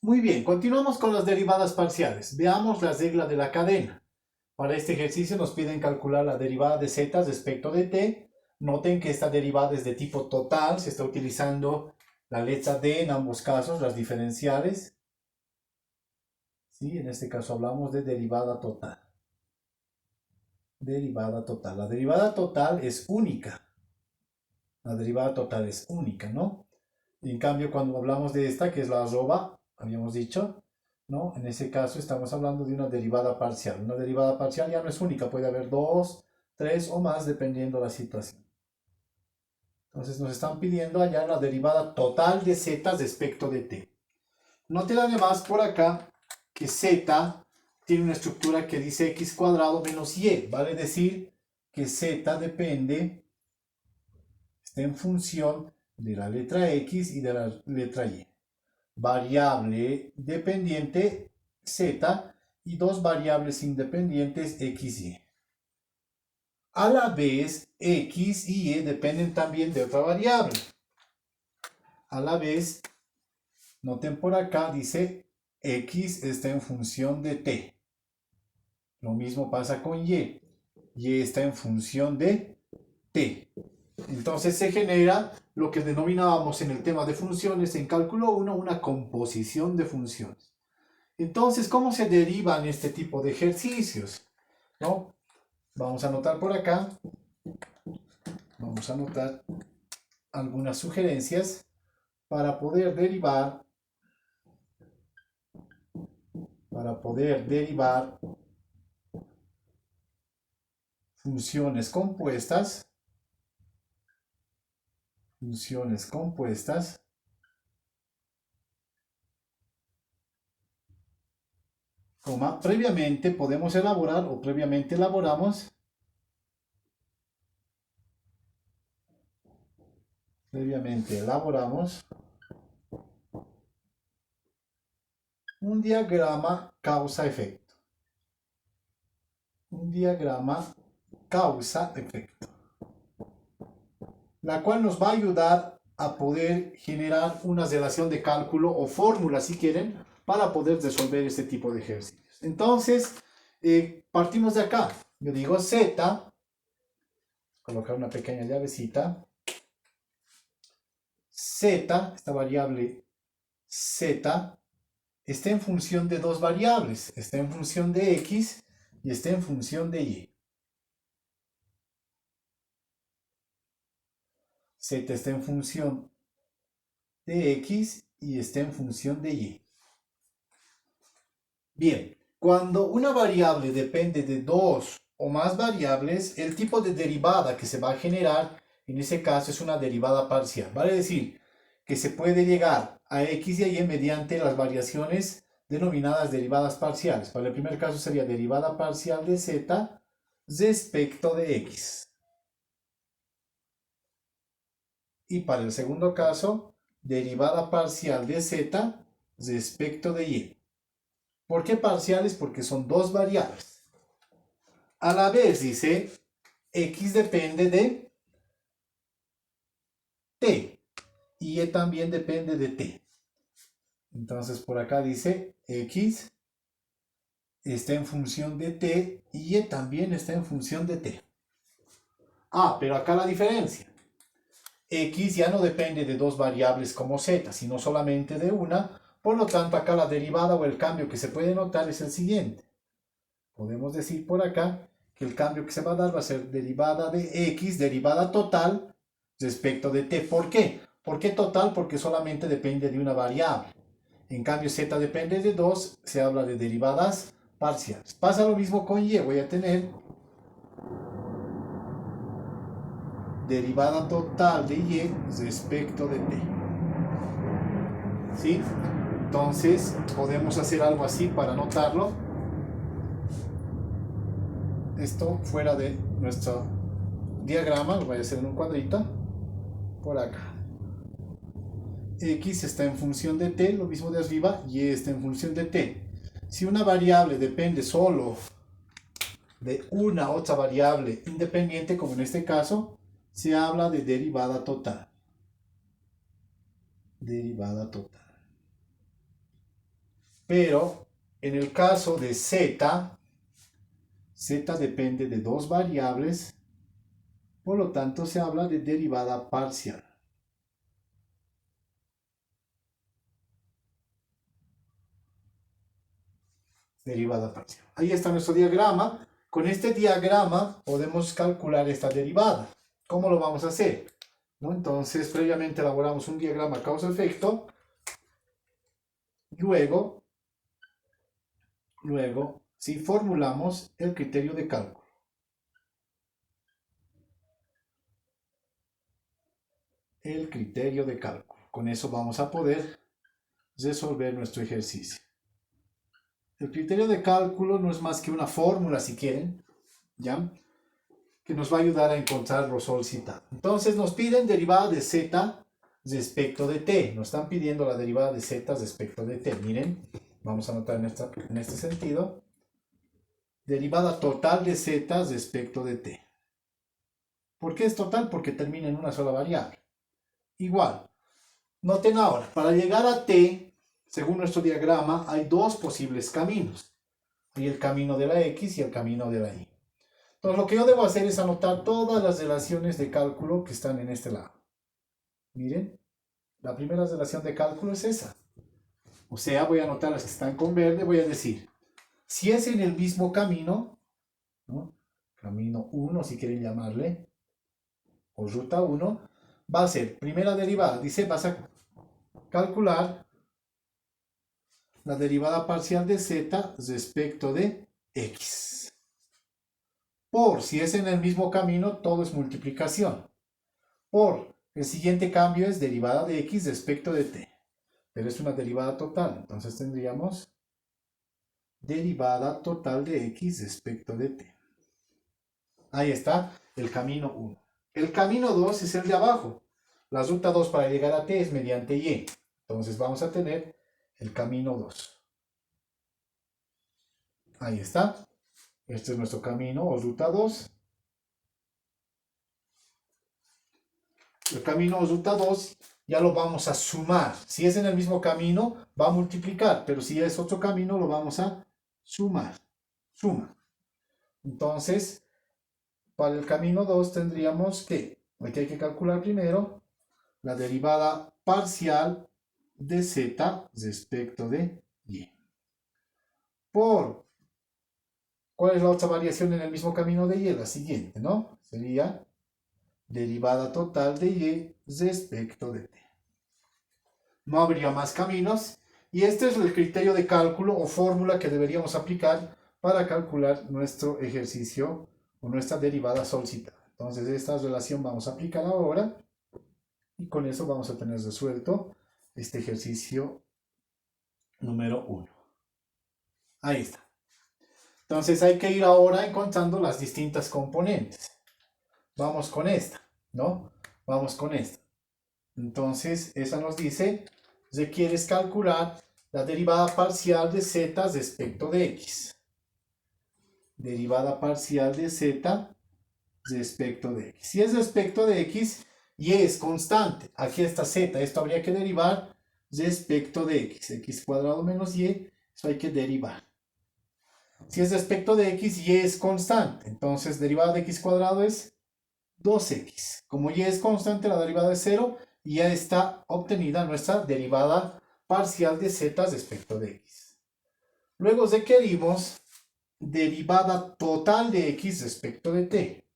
Muy bien, continuamos con las derivadas parciales. Veamos las reglas de la cadena. Para este ejercicio nos piden calcular la derivada de z respecto de t. Noten que esta derivada es de tipo total, se está utilizando la letra d en ambos casos, las diferenciales. ¿Sí? En este caso hablamos de derivada total. Derivada total. La derivada total es única. La derivada total es única, ¿no? En cambio, cuando hablamos de esta, que es la arroba, habíamos dicho, ¿no? En ese caso estamos hablando de una derivada parcial. Una derivada parcial ya no es única, puede haber dos, tres o más dependiendo de la situación. Entonces nos están pidiendo hallar la derivada total de z respecto de t. Noten además por acá que z tiene una estructura que dice x cuadrado menos y. Vale decir que z depende, está en función de la letra x y de la letra y. Variable dependiente z y dos variables independientes x y. A la vez, x y y dependen también de otra variable. A la vez, noten por acá, dice x está en función de t. Lo mismo pasa con y. Y está en función de t. Entonces se genera lo que denominábamos en el tema de funciones en cálculo 1 una composición de funciones. Entonces, ¿cómo se derivan este tipo de ejercicios? ¿No? Vamos a anotar por acá. Vamos a anotar algunas sugerencias para poder derivar funciones compuestas, previamente podemos elaborar o previamente elaboramos un diagrama causa-efecto. Un diagrama causa-efecto. La cual nos va a ayudar a poder generar una relación de cálculo o fórmula, si quieren, para poder resolver este tipo de ejercicios. Entonces, partimos de acá. Yo digo z, colocar una pequeña llavecita. Z, esta variable z, está en función de dos variables. Está en función de x y está en función de y. Z está en función de x y está en función de y. Bien, cuando una variable depende de dos o más variables, el tipo de derivada que se va a generar, en ese caso, es una derivada parcial. Vale decir que se puede llegar a x y a y mediante las variaciones denominadas derivadas parciales. Para el primer caso sería derivada parcial de z respecto de x. Y para el segundo caso, derivada parcial de z respecto de y. ¿Por qué parciales? Porque son dos variables. A la vez dice, x depende de t y y también depende de t. Entonces por acá dice, x está en función de t y y también está en función de t. Ah, pero acá la diferencia. X ya no depende de dos variables como z, sino solamente de una. Por lo tanto, acá la derivada o el cambio que se puede notar es el siguiente. Podemos decir por acá que el cambio que se va a dar va a ser derivada de x, derivada total, respecto de t. ¿Por qué? ¿Por qué total? Porque solamente depende de una variable. En cambio, z depende de dos, se habla de derivadas parciales. Pasa lo mismo con y. Voy a tener derivada total de y respecto de t. ¿Sí? Entonces, podemos hacer algo así para anotarlo. Esto fuera de nuestro diagrama, lo voy a hacer en un cuadrito. Por acá. X está en función de t, lo mismo de arriba, y está en función de t. Si una variable depende solo de una otra variable independiente, como en este caso, se habla de derivada total. Derivada total. Pero en el caso de z, z depende de dos variables, por lo tanto se habla de derivada parcial. Derivada parcial. Ahí está nuestro diagrama. Con este diagrama podemos calcular esta derivada. ¿Cómo lo vamos a hacer? ¿No? Entonces, previamente elaboramos un diagrama causa-efecto. Luego, si formulamos el criterio de cálculo. El criterio de cálculo. Con eso vamos a poder resolver nuestro ejercicio. El criterio de cálculo no es más que una fórmula, si quieren, ¿ya? Que nos va a ayudar a encontrar los sol citados. Entonces nos piden derivada de z respecto de t. Nos están pidiendo la derivada de z respecto de t. Miren, vamos a anotar en este sentido. Derivada total de z respecto de t. ¿Por qué es total? Porque termina en una sola variable. Igual. Noten ahora, para llegar a t, según nuestro diagrama, hay dos posibles caminos. Hay el camino de la x y el camino de la y. Entonces lo que yo debo hacer es anotar todas las relaciones de cálculo que están en este lado. Miren, la primera relación de cálculo es esa. O sea, voy a anotar las que están con verde, voy a decir, si es en el mismo camino, ¿no? Camino 1 si quieren llamarle, o ruta 1, va a ser primera derivada, dice, vas a calcular la derivada parcial de z respecto de x. Por, si es en el mismo camino, todo es multiplicación. Por, el siguiente cambio es derivada de x respecto de t. Pero es una derivada total. Entonces tendríamos derivada total de x respecto de t. Ahí está el camino 1. El camino 2 es el de abajo. La ruta 2 para llegar a t es mediante y. Entonces vamos a tener el camino 2. Ahí está. Este es nuestro camino o ruta 2. El camino o ruta 2 ya lo vamos a sumar. Si es en el mismo camino, va a multiplicar. Pero si es otro camino, lo vamos a sumar. Suma. Entonces, para el camino 2 tendríamos que, aquí hay que calcular primero, la derivada parcial de z respecto de y. Por, ¿cuál es la otra variación en el mismo camino de y? La siguiente, ¿no? Sería derivada total de y respecto de t. No habría más caminos. Y este es el criterio de cálculo o fórmula que deberíamos aplicar para calcular nuestro ejercicio o nuestra derivada solicitada. Entonces esta relación vamos a aplicar ahora y con eso vamos a tener resuelto este ejercicio número 1. Ahí está. Entonces hay que ir ahora encontrando las distintas componentes. Vamos con esta, ¿no? Vamos con esta. Entonces esa nos dice, requieres calcular la derivada parcial de z respecto de x. Derivada parcial de z respecto de x. Si es respecto de x, y es constante. Aquí está z. Esto habría que derivar respecto de x. X cuadrado menos y. Eso hay que derivar. Si es respecto de x, y es constante. Entonces, derivada de x cuadrado es 2x. Como y es constante, la derivada es 0. Y ya está obtenida nuestra derivada parcial de z respecto de x. Luego requerimos derivada total de x respecto de t.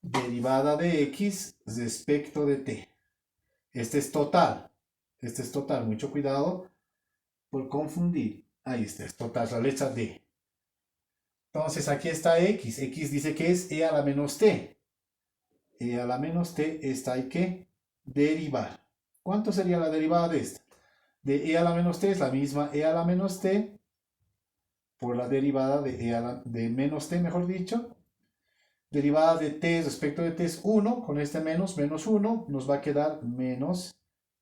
Derivada de x respecto de t. Este es total. Este es total. Mucho cuidado por confundir. Ahí está, es total, la letra D. Entonces aquí está x. X dice que es e a la menos t. E a la menos t, esta hay que derivar. ¿Cuánto sería la derivada de esta? De e a la menos t es la misma e a la menos t por la derivada de menos t, mejor dicho. Derivada de t respecto de t es 1, con este menos 1, nos va a quedar menos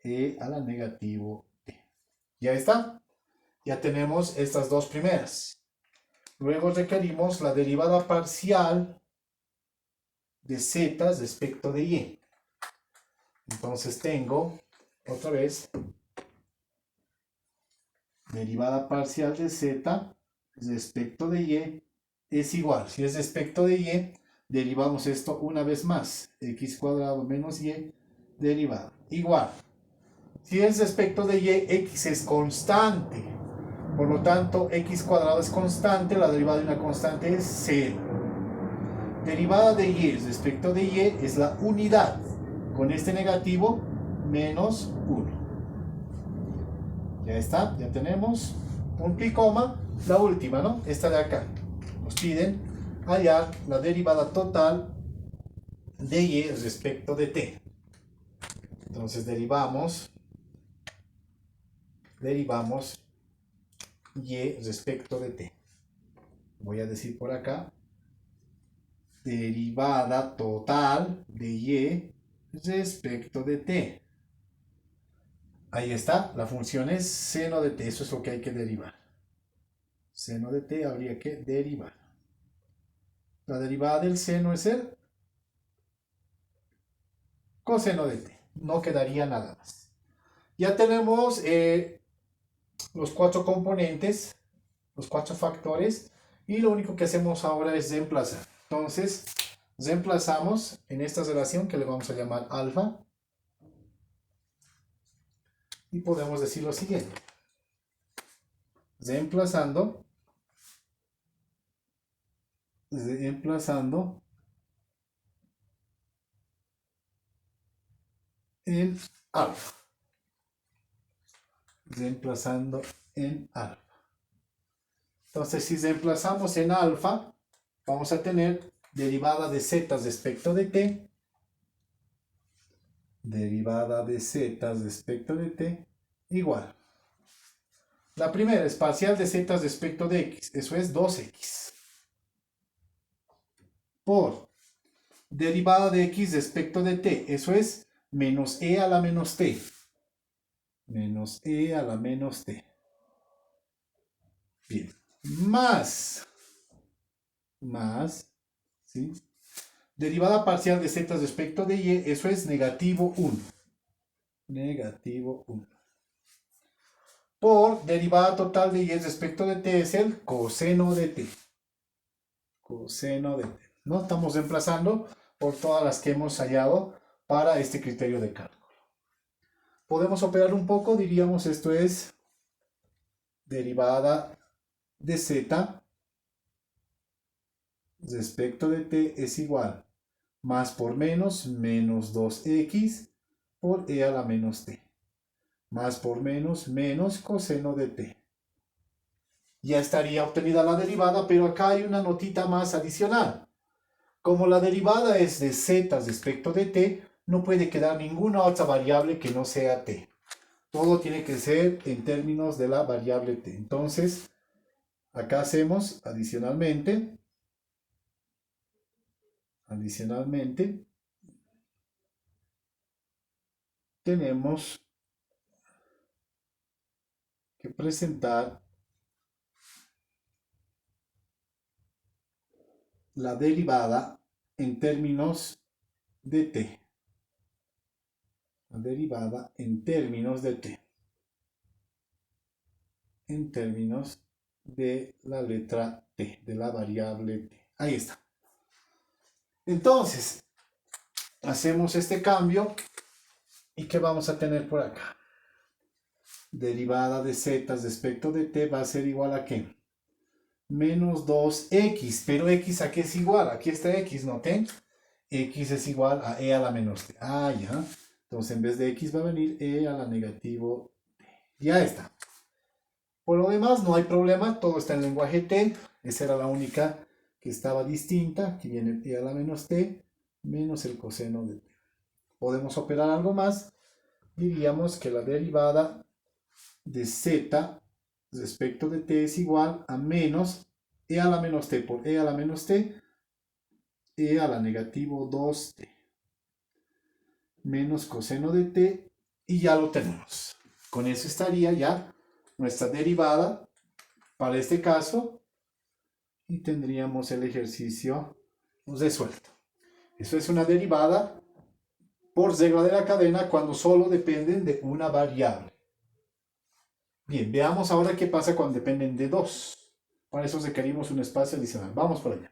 e a la negativo t. Ya está. Ya tenemos estas dos primeras. Luego requerimos la derivada parcial de z respecto de y. Entonces tengo, otra vez, derivada parcial de z respecto de y es igual. Si es respecto de y, derivamos esto una vez más. X cuadrado menos y derivada. Igual. Si es respecto de y, x es constante. Por lo tanto, x cuadrado es constante. La derivada de una constante es 0. Derivada de y respecto de y es la unidad. Con este negativo, menos 1. Ya está, ya tenemos punto y coma. La última, ¿no? Esta de acá. Nos piden hallar la derivada total de y respecto de t. Entonces derivamos y respecto de t. Voy a decir por acá, derivada total de y respecto de t. Ahí está, la función es seno de t, eso es lo que hay que derivar. Seno de t habría que derivar. La derivada del seno es el coseno de t. No quedaría nada más. Ya tenemos los 4 componentes, los 4 factores, y lo único que hacemos ahora es reemplazar. Entonces, reemplazamos en esta relación que le vamos a llamar alfa, y podemos decir lo siguiente. Reemplazando en alfa. Reemplazando en alfa. Entonces, si reemplazamos en alfa, vamos a tener derivada de z respecto de t. Derivada de z respecto de t igual. La primera es parcial de z respecto de x. Eso es 2x. Por derivada de x respecto de t. Eso es menos e a la menos t. Menos e a la menos t. Bien. Más, ¿sí? Derivada parcial de z respecto de y, eso es negativo 1. Negativo 1. Por derivada total de y respecto de t es el coseno de t. Coseno de t. No estamos reemplazando por todas las que hemos hallado para este criterio de cálculo. Podemos operar un poco, diríamos esto es derivada de z respecto de t es igual más por menos 2x por e a la menos t. Más por menos coseno de t. Ya estaría obtenida la derivada, pero acá hay una notita más adicional. Como la derivada es de z respecto de t, no puede quedar ninguna otra variable que no sea t. Todo tiene que ser en términos de la variable t. Entonces, acá hacemos adicionalmente, tenemos que presentar la derivada en términos de t. La derivada en términos de t. En términos de la letra t, de la variable t. Ahí está. Entonces, hacemos este cambio. ¿Y qué vamos a tener por acá? Derivada de z respecto de t va a ser igual a ¿qué? Menos 2x. Pero x a qué es igual. Aquí está x, ¿noten? X es igual a e a la menos t. Ah, ya. Entonces, en vez de x va a venir e a la negativo t. Ya está. Por lo demás, no hay problema. Todo está en lenguaje t. Esa era la única que estaba distinta. Aquí viene e a la menos t menos el coseno de t. Podemos operar algo más. Diríamos que la derivada de z respecto de t es igual a menos e a la menos t por e a la menos t, e a la negativo 2t, menos coseno de t, y ya lo tenemos. Con eso estaría ya nuestra derivada para este caso, y tendríamos el ejercicio resuelto. Eso es una derivada por regla de la cadena cuando solo dependen de una variable. Bien, veamos ahora qué pasa cuando dependen de 2. Para eso requerimos un espacio adicional. Vamos por allá.